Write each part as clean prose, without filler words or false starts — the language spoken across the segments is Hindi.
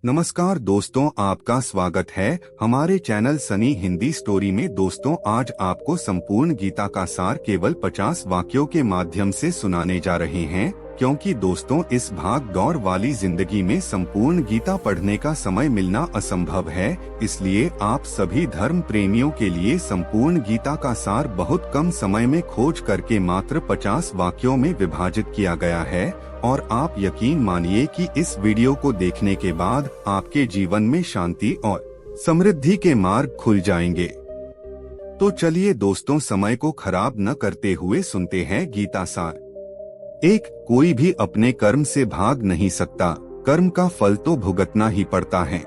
नमस्कार दोस्तों, आपका स्वागत है हमारे चैनल सनी हिंदी स्टोरी में। दोस्तों, आज आपको संपूर्ण गीता का सार केवल 50 वाक्यों के माध्यम से सुनाने जा रहे हैं, क्योंकि दोस्तों इस भाग दौड़ वाली जिंदगी में संपूर्ण गीता पढ़ने का समय मिलना असंभव है। इसलिए आप सभी धर्म प्रेमियों के लिए संपूर्ण गीता का सार बहुत कम समय में खोज करके मात्र 50 वाक्यों में विभाजित किया गया है। और आप यकीन मानिए कि इस वीडियो को देखने के बाद आपके जीवन में शांति और समृद्धि के मार्ग खुल जाएंगे। तो चलिए दोस्तों, समय को खराब न करते हुए सुनते हैं गीता सार। एक, कोई भी अपने कर्म से भाग नहीं सकता, कर्म का फल तो भुगतना ही पड़ता है।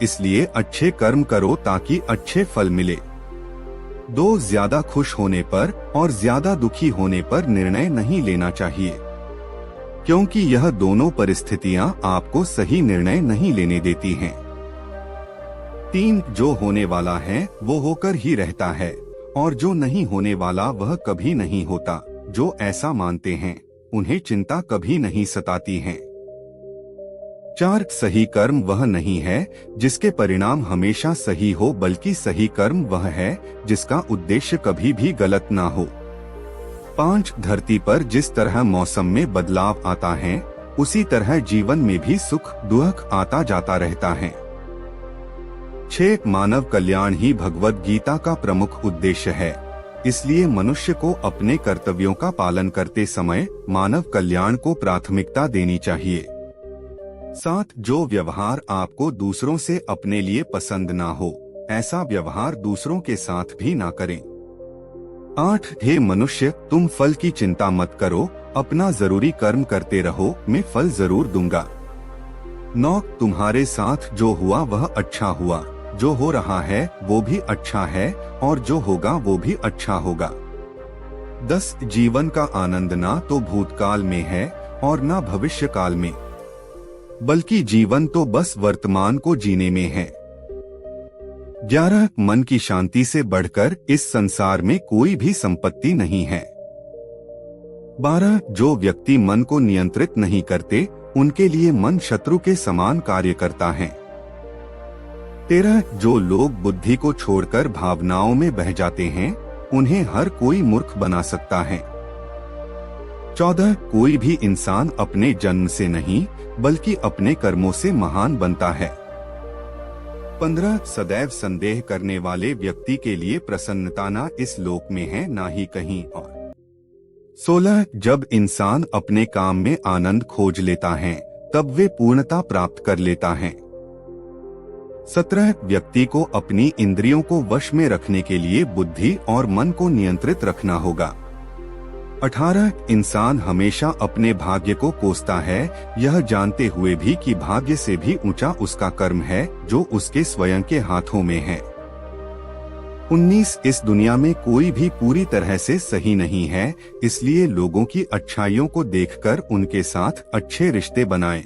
इसलिए अच्छे कर्म करो ताकि अच्छे फल मिले। 2, ज्यादा खुश होने पर और ज्यादा दुखी होने पर निर्णय नहीं लेना चाहिए, क्योंकि यह दोनों परिस्थितियां आपको सही निर्णय नहीं लेने देती हैं। 3, जो होने वाला है वो होकर ही रहता है, और जो नहीं होने वाला वह कभी नहीं होता। जो ऐसा मानते हैं उन्हें चिंता कभी नहीं सताती है। 4, सही कर्म वह नहीं है जिसके परिणाम हमेशा सही हो, बल्कि सही कर्म वह है जिसका उद्देश्य कभी भी गलत ना हो। 5, धरती पर जिस तरह मौसम में बदलाव आता है, उसी तरह जीवन में भी सुख दुख आता जाता रहता है। 6, मानव कल्याण ही भगवद गीता का प्रमुख उद्देश्य है। इसलिए मनुष्य को अपने कर्तव्यों का पालन करते समय मानव कल्याण को प्राथमिकता देनी चाहिए। 7, जो व्यवहार आपको दूसरों से अपने लिए पसंद ना हो, ऐसा व्यवहार दूसरों के साथ भी ना करें। 8, हे मनुष्य, तुम फल की चिंता मत करो, अपना जरूरी कर्म करते रहो, मैं फल जरूर दूंगा। 9, तुम्हारे साथ जो हुआ वह अच्छा हुआ, जो हो रहा है वो भी अच्छा है, और जो होगा वो भी अच्छा होगा। 10, जीवन का आनंद ना तो भूतकाल में है और ना भविष्य काल में, बल्कि जीवन तो बस वर्तमान को जीने में है। 11, मन की शांति से बढ़कर इस संसार में कोई भी संपत्ति नहीं है। 12, जो व्यक्ति मन को नियंत्रित नहीं करते उनके लिए मन शत्रु के समान कार्य करता है। 13, जो लोग बुद्धि को छोड़कर भावनाओं में बह जाते हैं उन्हें हर कोई मूर्ख बना सकता है। 14, कोई भी इंसान अपने जन्म से नहीं बल्कि अपने कर्मों से महान बनता है। 15, सदैव संदेह करने वाले व्यक्ति के लिए प्रसन्नता ना इस लोक में है ना ही कहीं और। 16, जब इंसान अपने काम में आनंद खोज लेता है तब वे पूर्णता प्राप्त कर लेता है। 17, व्यक्ति को अपनी इंद्रियों को वश में रखने के लिए बुद्धि और मन को नियंत्रित रखना होगा। 18, इंसान हमेशा अपने भाग्य को कोसता है, यह जानते हुए भी कि भाग्य से भी ऊंचा उसका कर्म है जो उसके स्वयं के हाथों में है। 19, इस दुनिया में कोई भी पूरी तरह से सही नहीं है, इसलिए लोगों की अच्छाइयों को देखकर उनके साथ अच्छे रिश्ते बनाएं।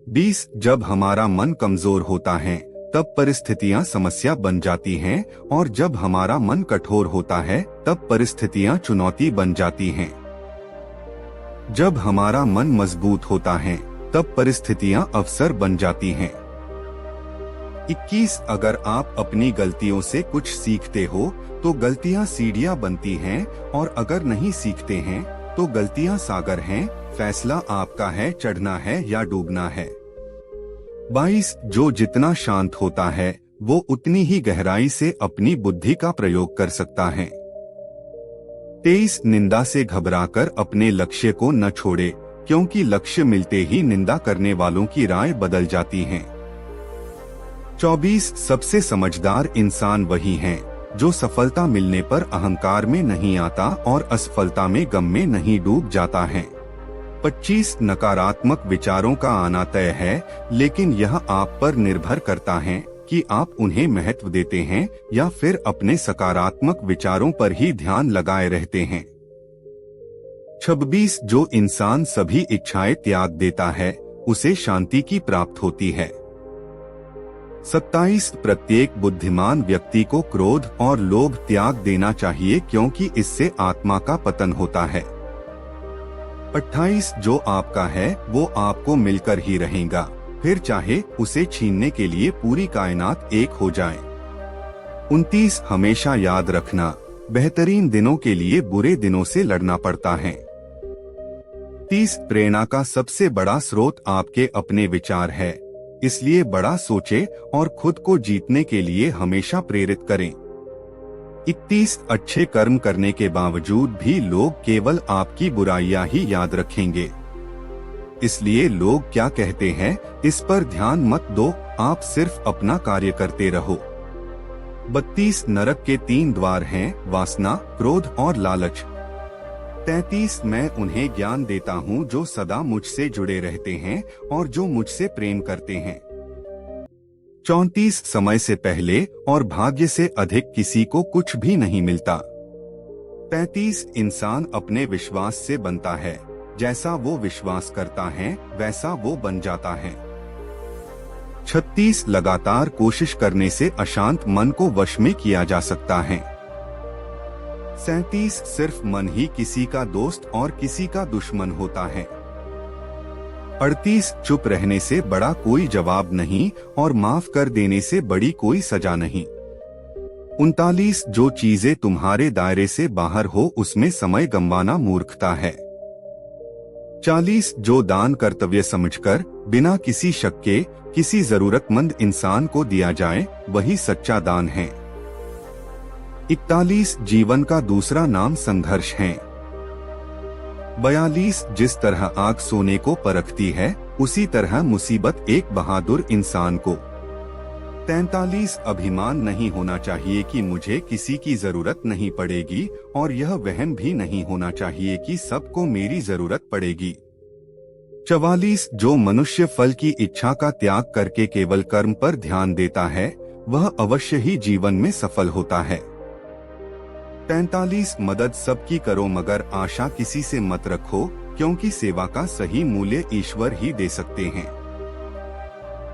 20, जब हमारा मन कमजोर होता है तब परिस्थितियां समस्या बन जाती हैं, और जब हमारा मन कठोर होता है तब परिस्थितियां चुनौती बन जाती हैं। जब हमारा मन मजबूत होता है तब परिस्थितियां अवसर बन जाती हैं। 21, अगर आप अपनी गलतियों से कुछ सीखते हो तो गलतियां सीढ़ियां बनती हैं, और अगर नहीं सीखते हैं तो गलतियां सागर हैं, फैसला आपका है, चढ़ना है या डूबना है। 22, जो जितना शांत होता है वो उतनी ही गहराई से अपनी बुद्धि का प्रयोग कर सकता है। 23, निंदा से घबराकर अपने लक्ष्य को न छोड़े, क्योंकि लक्ष्य मिलते ही निंदा करने वालों की राय बदल जाती है। 24, सबसे समझदार इंसान वही है जो सफलता मिलने पर अहंकार में नहीं आता और असफलता में गम में नहीं डूब जाता है। 25, नकारात्मक विचारों का आना तय है, लेकिन यह आप पर निर्भर करता है कि आप उन्हें महत्व देते हैं या फिर अपने सकारात्मक विचारों पर ही ध्यान लगाए रहते हैं। 26, जो इंसान सभी इच्छाएं त्याग देता है उसे शांति की प्राप्त होती है। 27, प्रत्येक बुद्धिमान व्यक्ति को क्रोध और लोभ त्याग देना चाहिए, क्योंकि इससे आत्मा का पतन होता है। 28, जो आपका है वो आपको मिलकर ही रहेगा, फिर चाहे उसे छीनने के लिए पूरी कायनात एक हो जाए। 29 हमेशा याद रखना, बेहतरीन दिनों के लिए बुरे दिनों से लड़ना पड़ता है। 30 प्रेरणा का सबसे बड़ा स्रोत आपके अपने विचार है, इसलिए बड़ा सोचे और खुद को जीतने के लिए हमेशा प्रेरित करें। 31 अच्छे कर्म करने के बावजूद भी लोग केवल आपकी बुराइयां ही याद रखेंगे, इसलिए लोग क्या कहते हैं इस पर ध्यान मत दो, आप सिर्फ अपना कार्य करते रहो। 32 नरक के 3 द्वार हैं, वासना, क्रोध और लालच। 33 मैं उन्हें ज्ञान देता हूँ जो सदा मुझसे जुड़े रहते हैं और जो मुझसे प्रेम करते हैं। 34 समय से पहले और भाग्य से अधिक किसी को कुछ भी नहीं मिलता। 35 इंसान अपने विश्वास से बनता है, जैसा वो विश्वास करता है वैसा वो बन जाता है। 36 लगातार कोशिश करने से अशांत मन को वश में किया जा सकता है। 37 सिर्फ मन ही किसी का दोस्त और किसी का दुश्मन होता है। 38 चुप रहने से बड़ा कोई जवाब नहीं और माफ कर देने से बड़ी कोई सजा नहीं। 39 जो चीजें तुम्हारे दायरे से बाहर हो उसमें समय गंवाना मूर्खता है। 40 जो दान कर्तव्य समझकर बिना किसी शक के किसी जरूरतमंद इंसान को दिया जाए वही सच्चा दान है। 41 जीवन का दूसरा नाम संघर्ष है। 42 जिस तरह आग सोने को परखती है उसी तरह मुसीबत एक बहादुर इंसान को। 43 अभिमान नहीं होना चाहिए कि मुझे किसी की जरूरत नहीं पड़ेगी और यह वहम भी नहीं होना चाहिए कि सबको मेरी जरूरत पड़ेगी। 44 जो मनुष्य फल की इच्छा का त्याग करके केवल कर्म पर ध्यान देता है वह अवश्य ही जीवन में सफल होता है। 45 मदद सबकी करो मगर आशा किसी से मत रखो, क्योंकि सेवा का सही मूल्य ईश्वर ही दे सकते हैं।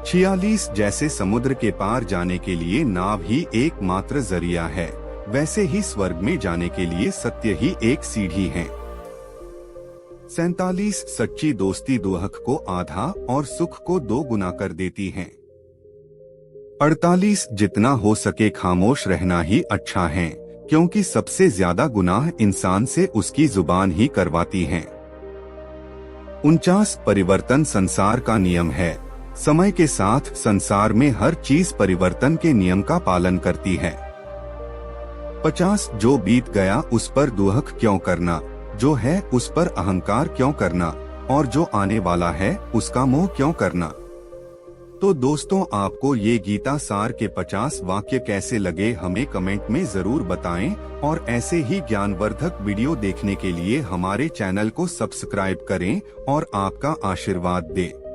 46 जैसे समुद्र के पार जाने के लिए नाव ही एकमात्र जरिया है, वैसे ही स्वर्ग में जाने के लिए सत्य ही एक सीढ़ी है। 47 सच्ची दोस्ती दुख को आधा और सुख को 2 गुना कर देती है। 48 जितना हो सके खामोश रहना ही अच्छा है, क्योंकि सबसे ज्यादा गुनाह इंसान से उसकी जुबान ही करवाती है। 49 परिवर्तन संसार का नियम है, समय के साथ संसार में हर चीज परिवर्तन के नियम का पालन करती है। 50 जो बीत गया उस पर दुख क्यों करना, जो है उस पर अहंकार क्यों करना, और जो आने वाला है उसका मोह क्यों करना। तो दोस्तों आपको ये गीता सार के 50 वाक्य कैसे लगे हमें कमेंट में जरूर बताएं और ऐसे ही ज्ञानवर्धक वीडियो देखने के लिए हमारे चैनल को सब्सक्राइब करें और आपका आशीर्वाद दें।